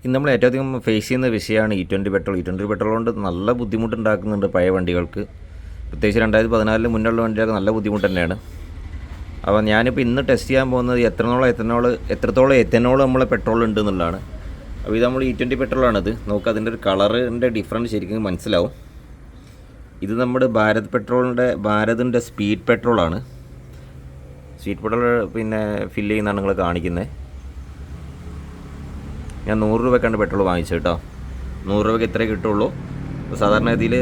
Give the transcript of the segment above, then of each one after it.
ഇന്ന് നമ്മൾ ഏറ്റവും അധികം ഫേസ് ചെയ്യുന്ന വിഷയമാണ് E20 പെട്രോൾ. E20 പെട്രോൾ കൊണ്ട് നല്ല ബുദ്ധിമുട്ടുണ്ടാക്കുന്നുണ്ട് പഴയ വണ്ടികൾക്ക്. പ്രത്യേകിച്ച് 2014 മുന്നുള്ള വണ്ടികൾക്ക് നല്ല ബുദ്ധിമുട്ട് തന്നെയാണ്. അപ്പോൾ ഞാനിപ്പോൾ ഇന്ന് ടെസ്റ്റ് ചെയ്യാൻ പോകുന്നത് എത്രത്തോളം എത്തനോൾ നമ്മളെ പെട്രോൾ ഉണ്ട് എന്നുള്ളതാണ്. അപ്പോൾ ഇത് നമ്മൾ E20 പെട്രോളാണിത്. നമുക്ക് അതിൻ്റെ ഒരു കളറിൻ്റെ ഡിഫറൻസ് ശരിക്കും മനസ്സിലാവും. ഇത് നമ്മുടെ ഭാരതിൻ്റെ സ്പീഡ് പെട്രോളാണ്. സ്പീഡ് പെട്രോൾ ഫില്ല് ചെയ്യുന്നതാണ് നിങ്ങൾ കാണിക്കുന്നത്. ഞാൻ 100 രൂപയ്ക്കാണ് പെട്രോൾ വാങ്ങിച്ചത് കേട്ടോ. 100 രൂപയ്ക്ക് ഇത്രേ കിട്ടുള്ളൂ. സാധാരണ ഇതിൽ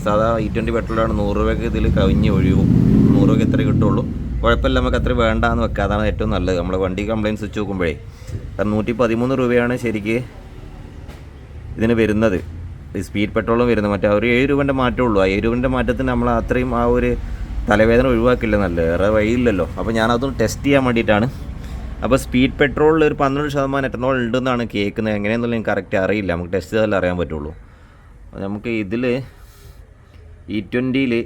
സാധാ E20 പെട്രോളാണ് 100 രൂപയ്ക്ക് ഇതിൽ കവിഞ്ഞ് ഒഴിവും. 100 രൂപയ്ക്ക് ഇത്രേ കിട്ടുള്ളൂ. കുഴപ്പമില്ല, നമുക്ക് അത്ര വേണ്ടാന്ന് വെക്കുക. അതാണ് ഏറ്റവും നല്ലത്. നമ്മുടെ വണ്ടി കംപ്ലയിൻസ് വെച്ച് നോക്കുമ്പോഴേ കാരണം 113 രൂപയാണ് ശരിക്ക് ഇതിന് വരുന്നത്. സ്പീഡ് പെട്രോളും വരുന്നത്. മറ്റേ ഒരു 7 രൂപേൻ്റെ മാറ്റമുള്ളൂ. ആ 7 രൂപേൻ്റെ മാറ്റത്തിന് നമ്മൾ അത്രയും ആ ഒരു തലവേദന ഒഴിവാക്കില്ല. നല്ല വേറെ വഴിയില്ലല്ലോ. അപ്പോൾ ഞാനതൊന്ന് ടെസ്റ്റ് ചെയ്യാൻ വേണ്ടിയിട്ടാണ്. അപ്പോൾ സ്പീഡ് പെട്രോളിൽ ഒരു 12% എത്തനോൾ ഉണ്ടെന്നാണ് കേൾക്കുന്നത്. എങ്ങനെയെന്നുള്ളത് എനിക്ക് കറക്റ്റ് അറിയില്ല. നമുക്ക് ടെസ്റ്റ് ചെയ്താലേ അറിയാൻ പറ്റുള്ളൂ. നമുക്ക് ഇതിൽ E20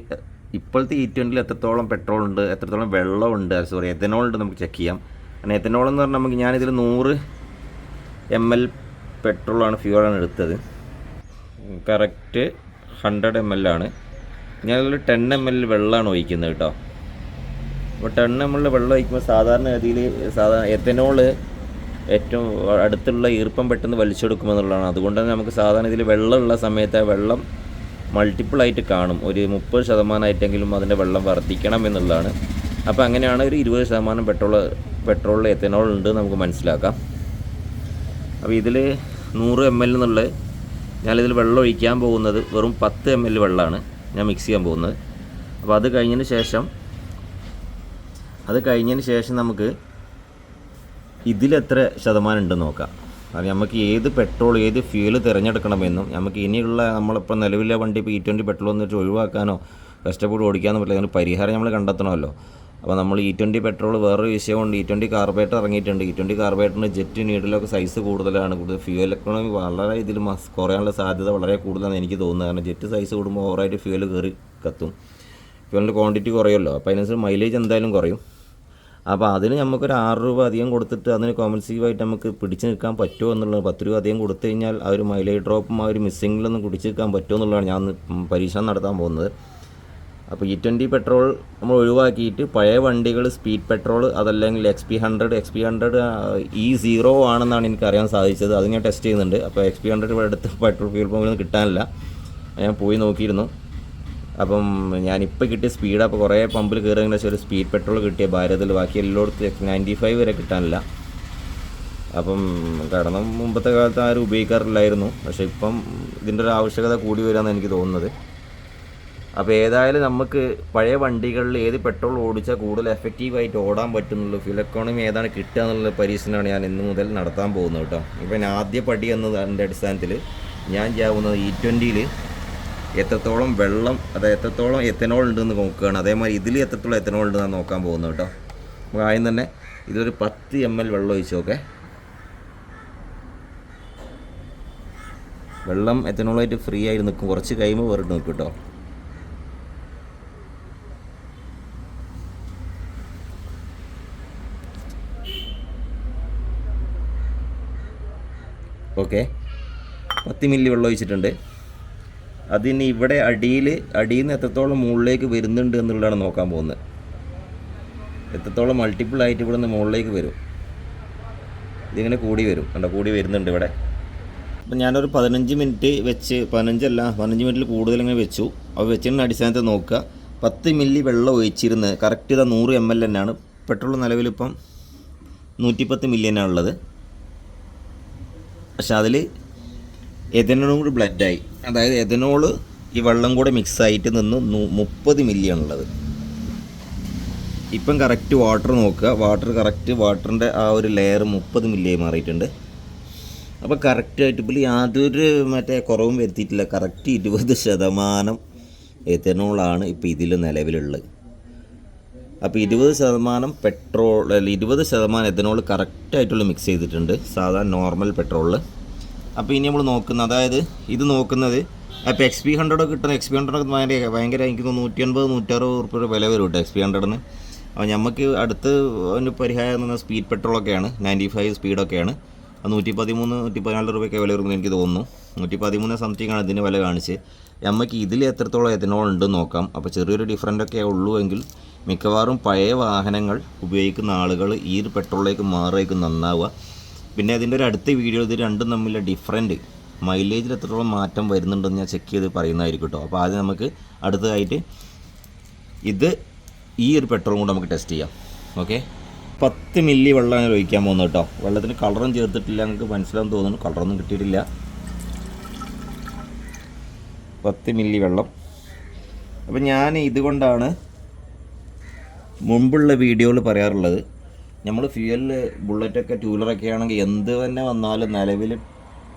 ഇപ്പോഴത്തെ E20 എത്രത്തോളം പെട്രോൾ ഉണ്ട്, എത്രത്തോളം വെള്ളമുണ്ട്, എത്തനോൾ ഉണ്ട് നമുക്ക് ചെക്ക് ചെയ്യാം. കാരണം എത്തനോൾ എന്ന് പറഞ്ഞാൽ നമുക്ക് ഞാനിതിൽ 100 ml പെട്രോളാണ് ഫ്യൂളാണ് എടുത്തത്. കറക്റ്റ് 100 ml ആണ്. ഞാനതിൽ 10 ml വെള്ളമാണ് ഒഴിക്കുന്നത് കേട്ടോ. അപ്പോൾ 10 ml വെള്ളം ഒഴിക്കുമ്പോൾ സാധാരണഗതിയിൽ എത്തനോൾ ഏറ്റവും അടുത്തുള്ള ഈർപ്പം പെട്ടെന്ന് വലിച്ചെടുക്കുമെന്നുള്ളതാണ്. അതുകൊണ്ട് തന്നെ നമുക്ക് സാധാരണ ഇതിൽ വെള്ളമുള്ള സമയത്ത് വെള്ളം മൾട്ടിപ്പിളായിട്ട് കാണും. ഒരു 30% ആയിട്ടെങ്കിലും അതിൻ്റെ വെള്ളം വർദ്ധിക്കണം എന്നുള്ളതാണ്. അപ്പോൾ അങ്ങനെയാണ് ഒരു 20% പെട്രോളിൽ എത്തനോൾ ഉണ്ട് നമുക്ക് മനസ്സിലാക്കാം. അപ്പോൾ ഇതിൽ 100 ml എന്നുള്ള ഞാനിതിൽ വെള്ളം ഒഴിക്കാൻ പോകുന്നത് വെറും 10 ml വെള്ളമാണ് ഞാൻ മിക്സ് ചെയ്യാൻ പോകുന്നത്. അപ്പോൾ അത് കഴിഞ്ഞതിന് ശേഷം നമുക്ക് ഇതിലെത്ര ശതമാനം ഉണ്ടെന്ന് നോക്കാം. അത് നമുക്ക് ഏത് പെട്രോൾ ഏത് ഫ്യൂല് തിരഞ്ഞെടുക്കണമെന്നും നമുക്ക് ഇനിയുള്ള നമ്മളിപ്പോൾ നിലവിലെ വണ്ടി ഇപ്പോൾ E20 പെട്രോൾ എന്നിട്ട് ഒഴിവാക്കാനോ കഷ്ടപ്പെട്ട് ഓടിക്കാനോ പറ്റില്ല. അതിന് പരിഹാരം നമ്മൾ കണ്ടെത്തണമല്ലോ. അപ്പോൾ നമ്മൾ E20 പെട്രോൾ വേറൊരു വിഷയമുണ്ട്. E20 കാർബറേറ്റർ ഇറങ്ങിയിട്ടുണ്ട്. E20 കാർബറേറ്ററിന് ജെറ്റ് നീഡിലൊക്കെ സൈസ് കൂടുതലാണ്. ഫ്യൂൽ എക്കണോമി വളരെ ഇതിൽ കുറയാനുള്ള സാധ്യത വളരെ കൂടുതലാണെന്ന് എനിക്ക് തോന്നുന്നത്. കാരണം ജെറ്റ് സൈസ് കൂടുമ്പോൾ ഓവറായിട്ട് ഫ്യൂൽ കയറി കത്തും. ഫ്യൂലിൻ്റെ ക്വാണ്ടിറ്റി കുറയുമല്ലോ. അപ്പോൾ അതിനനുസരിച്ച് മൈലേജ് എന്തായാലും കുറയും. അപ്പോൾ അതിന് നമുക്കൊരു 6 രൂപ അധികം കൊടുത്തിട്ട് അതിന് കോമ്പൻസേറ്റീവായിട്ട് നമുക്ക് പിടിച്ച് നിൽക്കാൻ പറ്റുമോ എന്നുള്ളത്. 10 രൂപ അധികം കൊടുത്തു കഴിഞ്ഞാൽ ആ ഒരു മൈലേജ് ഡ്രോപ്പും ആ ഒരു മിസ്സിങ്ങിലൊന്നും പിടിച്ച് നിൽക്കാൻ പറ്റുമോ എന്നുള്ളതാണ് ഞാൻ പരീക്ഷണം നടത്താൻ പോകുന്നത്. അപ്പോൾ E20 പെട്രോൾ നമ്മൾ ഒഴിവാക്കിയിട്ട് പഴയ വണ്ടികൾ സ്പീഡ് പെട്രോൾ അതല്ലെങ്കിൽ XP100 E0 ആണെന്നാണ് എനിക്ക് അറിയാൻ സാധിച്ചത്. അത് ഞാൻ ടെസ്റ്റ് ചെയ്യുന്നുണ്ട്. അപ്പോൾ XP100 ഇവിടെ അടുത്ത് പെട്രോൾ ഫ്യൂൽ പമ്പിൽ നിന്ന് കിട്ടാനില്ല. ഞാൻ പോയി നോക്കിയിരുന്നു. അപ്പം ഞാനിപ്പോൾ കിട്ടിയ സ്പീഡ് അപ്പോൾ കുറേ പമ്പിൽ കയറിയതിന് ശേഷം ഒരു സ്പീഡ് പെട്രോൾ കിട്ടിയ ഭാരതത്തിൽ. ബാക്കി എല്ലായിടത്തും 95 വരെ കിട്ടാനില്ല. അപ്പം കാരണം മുമ്പത്തെ കാലത്ത് ആരും ഉപയോഗിക്കാറില്ലായിരുന്നു. പക്ഷേ ഇപ്പം ഇതിൻ്റെ ഒരു ആവശ്യകത കൂടി വരികയെന്ന് എനിക്ക് തോന്നുന്നത്. അപ്പോൾ ഏതായാലും നമുക്ക് പഴയ വണ്ടികളിൽ ഏത് പെട്രോൾ ഓടിച്ചാൽ കൂടുതൽ എഫക്റ്റീവായിട്ട് ഓടാൻ പറ്റുന്നുള്ളൂ, ഫ്യൂൽ എക്കോണമി ഏതാണ് കിട്ടുക എന്നുള്ള പരീക്ഷണമാണ് ഞാൻ ഇന്ന് മുതൽ നടത്താൻ പോകുന്നത് കേട്ടോ. ഇപ്പം ആദ്യ പടി എന്നതിൻ്റെ അടിസ്ഥാനത്തിൽ ഞാൻ ചെയ്യുന്നത് E20 എത്രത്തോളം വെള്ളം എത്രത്തോളം എത്തനോൾ ഉണ്ടെന്ന് നോക്കുകയാണ്. അതേമാതിരി ഇതിൽ എത്രത്തോളം എത്തനോൾ ഉണ്ടെന്നാണ് നോക്കാൻ പോകുന്നത് കേട്ടോ. അപ്പോൾ ആദ്യം തന്നെ ഇതൊരു 10 ml വെള്ളം ഒഴിച്ച് നോക്കേ. വെള്ളം എത്തനോളായിട്ട് ഫ്രീ ആയിട്ട് നിൽക്കും. കുറച്ച് കഴിയുമ്പോൾ വേറിട്ട് നിൽക്കും കേട്ടോ. ഓക്കെ, 10 ml വെള്ളം ഒഴിച്ചിട്ടുണ്ട്. അതിന് ഇവിടെ അടിയിൽ നിന്ന് എത്രത്തോളം മുകളിലേക്ക് വരുന്നുണ്ട് എന്നുള്ളതാണ് നോക്കാൻ പോകുന്നത്. എത്രത്തോളം മൾട്ടിപ്പിൾ ആയിട്ട് ഇവിടെ നിന്ന് മുകളിലേക്ക് വരും. ഇതിങ്ങനെ കൂടി വരും. കൂടി വരുന്നുണ്ട് ഇവിടെ. അപ്പം ഞാനൊരു 15 മിനിറ്റ് വെച്ച് 15 മിനിറ്റിൽ കൂടുതൽ ഇങ്ങനെ വെച്ചു. അപ്പോൾ വെച്ചതിൻ്റെ അടിസ്ഥാനത്തിൽ നോക്കുക. 10 ml വെള്ളം ഒഴിച്ചിരുന്ന് കറക്റ്റ് ഇതാ 100 ml തന്നെയാണ്. പെട്രോൾ നിലവിലിപ്പം 110 ml തന്നെയാണ് ഉള്ളത്. പക്ഷെ അതിൽ എഥനോളും കൂടി ബ്ലെൻഡായി. അതായത് എഥനോൾ ഈ വെള്ളം കൂടെ മിക്സായിട്ട് നിന്ന് 30 ml ആണുള്ളത്. ഇപ്പം കറക്റ്റ് വാട്ടർ നോക്കുക. വാട്ടറിൻ്റെ ആ ഒരു ലെയർ 30 ml ആയി മാറിയിട്ടുണ്ട്. അപ്പോൾ കറക്റ്റായിട്ട് ഇപ്പോൾ യാതൊരു കുറവും വരുത്തിയിട്ടില്ല. കറക്റ്റ് 20% എഥനോളാണ് ഇപ്പോൾ ഇതിൽ നിലവിലുള്ളത്. അപ്പോൾ 20% പെട്രോൾ 20% എഥനോൾ കറക്റ്റായിട്ടുള്ള മിക്സ് ചെയ്തിട്ടുണ്ട് സാധാരണ നോർമൽ പെട്രോളിൽ. അപ്പോൾ ഇനി നമ്മൾ നോക്കുന്നത്, അതായത് ഇത് നോക്കുന്നത് അപ്പോൾ XP100 കിട്ടുന്ന XP100 ഭയങ്കര എനിക്ക് 150-160 വില വരും കേട്ടോ XP100. അപ്പോൾ നമുക്ക് അടുത്ത് ഒരു പരിഹാരം എന്ന് പറഞ്ഞാൽ സ്പീഡ് പെട്രോളൊക്കെയാണ്. 95 സ്പീഡൊക്കെയാണ്. 113-114 രൂപയൊക്കെ വില വരുമ്പോൾ എനിക്ക് തോന്നുന്നു. 113 സംതിങ് ആണ് ഇതിൻ്റെ വില കാണിച്ച്. നമുക്ക് ഇതിൽ എത്രത്തോളം എഥനോൾ ഉണ്ടെന്ന് നോക്കാം. അപ്പോൾ ചെറിയൊരു ഡിഫറൻ്റൊക്കെ ഉള്ളൂ എങ്കിൽ മിക്കവാറും പഴയ വാഹനങ്ങൾ ഉപയോഗിക്കുന്ന ആളുകൾ ഈ ഒരു പെട്രോളിലേക്ക് മാറുമായിരിക്കും നന്നാവുക. പിന്നെ അതിൻ്റെ ഒരു അടുത്ത വീഡിയോ ഇത് രണ്ടും തമ്മിലുള്ള ഡിഫറൻറ്റ് മൈലേജിൽ എത്രത്തോളം മാറ്റം വരുന്നുണ്ടെന്ന് ഞാൻ ചെക്ക് ചെയ്ത് പറയുന്നതായിരിക്കും കേട്ടോ. അപ്പോൾ ആദ്യം നമുക്ക് അടുത്തതായിട്ട് ഈ ഒരു പെട്രോളും കൂടെ നമുക്ക് ടെസ്റ്റ് ചെയ്യാം. ഓക്കെ, 10 മില്ലി വെള്ളമാണ് ഞാൻ ഒഴിക്കാൻ പോകുന്നത് കേട്ടോ. വെള്ളത്തിന് കളറും ചേർത്തിട്ടില്ല, നിങ്ങൾക്ക് മനസ്സിലാവും തോന്നുന്നു. കളറൊന്നും കിട്ടിയിട്ടില്ല. 10 മില്ലി വെള്ളം. അപ്പം ഞാൻ ഇതുകൊണ്ടാണ് മുമ്പുള്ള വീഡിയോയിൽ പറയാറുള്ളത്, നമ്മൾ ഫ്യൂവലിൽ ബുള്ളറ്റൊക്കെ ടൂലറൊക്കെ ആണെങ്കിൽ എന്ത് തന്നെ വന്നാലും നിലവിൽ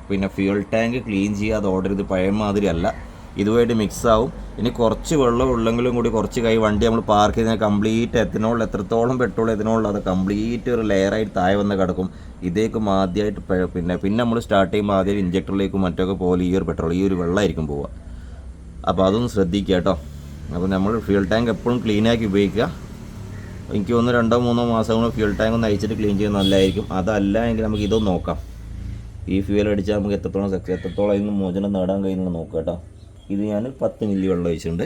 പിന്നെ ഫ്യൂവൽ ടാങ്ക് ക്ലീൻ ചെയ്യാതെ ഓടരുത്. പഴയ മാതിരി അല്ല, ഇതുമായിട്ട് മിക്സ് ആവും. ഇനി കുറച്ച് വെള്ളം ഉള്ളെങ്കിലും കൂടി കുറച്ച് വണ്ടി നമ്മൾ പാർക്ക് ചെയ്താൽ കംപ്ലീറ്റ് എത്തനോൾ എത്രത്തോളം പെട്രോൾ എത്തനോൾ അത് കംപ്ലീറ്റ് ഒരു ലെയറായിട്ട് താഴെ വന്ന് കിടക്കും. ഇതേക്കും ആദ്യമായിട്ട് പിന്നെ നമ്മൾ സ്റ്റാർട്ട് ചെയ്യുമ്പോൾ ആദ്യം ഇഞ്ചക്ടറിലേക്കും മറ്റൊക്കെ പോലെ ഈ ഒരു പെട്രോൾ ഈ ഒരു വെള്ളമായിരിക്കും പോവുക. അപ്പോൾ അതൊന്ന് ശ്രദ്ധിക്കുക കേട്ടോ. അപ്പോൾ നമ്മൾ ഫ്യൂൽ ടാങ്ക് എപ്പോഴും ക്ലീനാക്കി ഉപയോഗിക്കുക. എനിക്ക് ഒന്ന് 2-3 മാസം കൊണ്ട് ഫ്യൂൽ ടാങ്ക് ഒന്ന് അയച്ചിട്ട് ക്ലീൻ ചെയ്യുന്നത് നല്ലതായിരിക്കും. അതല്ല എങ്കിൽ നമുക്ക് ഇതൊന്ന് നോക്കാം. ഈ ഫ്യൂൽ അടിച്ചാൽ നമുക്ക് എത്രത്തോളം അതിൽ നിന്ന് മോചനം നേടാൻ കഴിയുന്നത് നോക്കുക കേട്ടോ. ഇത് ഞാൻ 10 മില്ലി വെള്ളം ഒഴിച്ചിട്ടുണ്ട്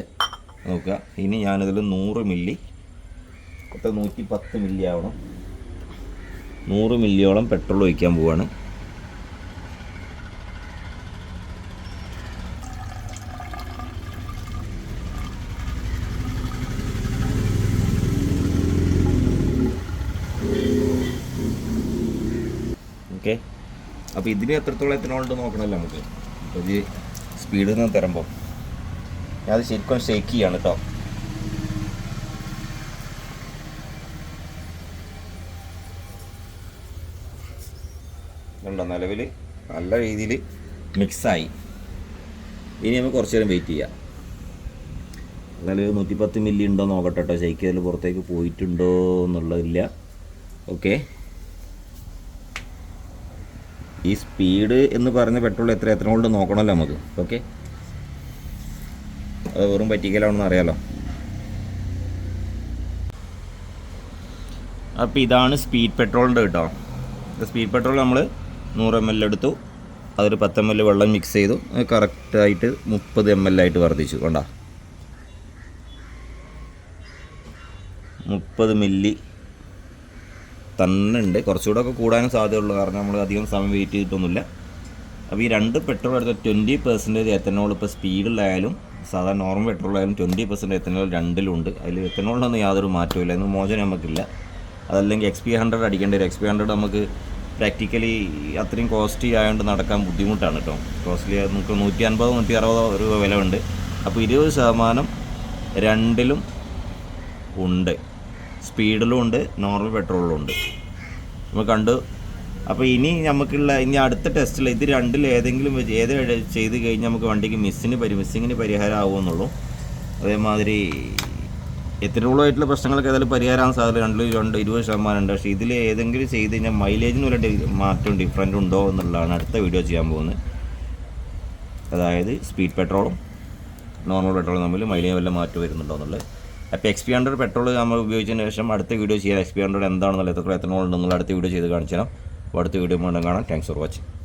നോക്കുക. ഇനി ഞാനിതിൽ 100 മില്ലി 110 മില്ലി ആവണം 100 മില്ലിയോളം പെട്രോൾ ഒഴിക്കാൻ പോവാണ്. ഓക്കെ, അപ്പോൾ ഇതിന് എത്രത്തോളം എത്തനോൾ ഉണ്ട് നോക്കണമല്ലോ നമുക്ക്. അപ്പോൾ ഇത് സ്പീഡിൽ നിന്ന് തരുമ്പോൾ ഞാനത് ശരിക്കും ഷേക്ക് ചെയ്യാണ് കേട്ടോ. ഉണ്ടോ, നിലവിൽ നല്ല രീതിയിൽ മിക്സായി. ഇനി നമുക്ക് കുറച്ച് നേരം വെയിറ്റ് ചെയ്യാം. എന്നാലും 110 മില്ലി ഉണ്ടോ നോക്കട്ടെ കേട്ടോ. ഷേക്ക് ചെയ്തതിൽ പുറത്തേക്ക് പോയിട്ടുണ്ടോ എന്നുള്ളതില്ല. ഓക്കെ, ഈ സ്പീഡ് എന്ന് പറഞ്ഞ പെട്രോൾ എത്രത്തോളം നോക്കണമല്ലോ നമുക്ക്. ഓക്കെ, അത് വെറും പറ്റിക്കലാണെന്ന് അറിയാലോ. അപ്പോൾ ഇതാണ് സ്പീഡ് പെട്രോളിൻ്റെ കേട്ടോ. സ്പീഡ് പെട്രോൾ നമ്മൾ 100 ml എടുത്തു, അതൊരു 10 ml വെള്ളം മിക്സ് ചെയ്തു, കറക്റ്റായിട്ട് 30 ml ആയിട്ട് വർദ്ധിച്ചു. കണ്ടോ, 30 മില്ലി തന്നെ ഉണ്ട്. കുറച്ചുകൂടെ ഒക്കെ കൂടാനും സാധ്യതയുള്ളൂ, കാരണം നമ്മൾ അധികം സമയം വെയിറ്റ് ചെയ്തിട്ടൊന്നുമില്ല. അപ്പോൾ ഈ രണ്ട് പെട്രോൾ എടുത്ത 20% എത്തനോൾ ഇപ്പോൾ സ്പീഡിലായാലും സാധാരണ നോർമൽ പെട്രോളായാലും 20% എത്തനോൾ രണ്ടിലും ഉണ്ട്. അതിൽ എത്തനോളിനൊന്നും യാതൊരു മാറ്റമില്ല, എന്ന് മോചനം നമുക്കില്ല. അതല്ലെങ്കിൽ XP100 അടിക്കേണ്ടി വരും. XP100 നമുക്ക് പ്രാക്ടിക്കലി അത്രയും കോസ്റ്റ്ലി ആയതുകൊണ്ട് നടക്കാൻ ബുദ്ധിമുട്ടാണ് കേട്ടോ. കോസ്റ്റ്ലി നമുക്ക് 150-160 രൂപ വില ഉണ്ട്. അപ്പോൾ 20% രണ്ടിലും ഉണ്ട്, സ്പീഡിലും ഉണ്ട്, നോർമൽ പെട്രോളിലും ഉണ്ട്. നമ്മൾ കണ്ടു. അപ്പോൾ ഇനി അടുത്ത ടെസ്റ്റിൽ ഇത് രണ്ടിൽ ഏതെങ്കിലും ചെയ്ത് കഴിഞ്ഞാൽ നമുക്ക് വണ്ടിക്ക് മിസ്സിങ്ങിന് പരിഹാരം ആവുമെന്നുള്ളൂ. അതേമാതിരി എത്തനോളുമായിട്ടുള്ള പ്രശ്നങ്ങൾക്ക് ഏതായാലും പരിഹാരമാകാൻ സാധ്യത 20% ഉണ്ട്. പക്ഷേ ഇതിൽ ഏതെങ്കിലും ചെയ്ത് കഴിഞ്ഞാൽ മൈലേജിന് വല്ല മാറ്റവും ഡിഫറൻറ്റ് ഉണ്ടോ എന്നുള്ളതാണ് അടുത്ത വീഡിയോ ചെയ്യാൻ പോകുന്നത്. അതായത് സ്പീഡ് പെട്രോളും നോർമൽ പെട്രോളും തമ്മിൽ മൈലേജ് വല്ല മാറ്റം വരുന്നുണ്ടോ എന്നുള്ളത്. അപ്പോൾ XP100 പെട്രോൾ നമ്മൾ ഉപയോഗിച്ചതിന് ശേഷം അടുത്ത വീഡിയോ ചെയ്യാം. XP100 എന്താണെന്നുള്ളത് എത്ര എത്തനോൾ ഉണ്ടെന്നുള്ള അടുത്ത വീഡിയോ ചെയ്ത് കാണിച്ചു തരാം. അപ്പോൾ അടുത്ത വീഡിയോ വീണ്ടും കാണാം. Thanks for watching.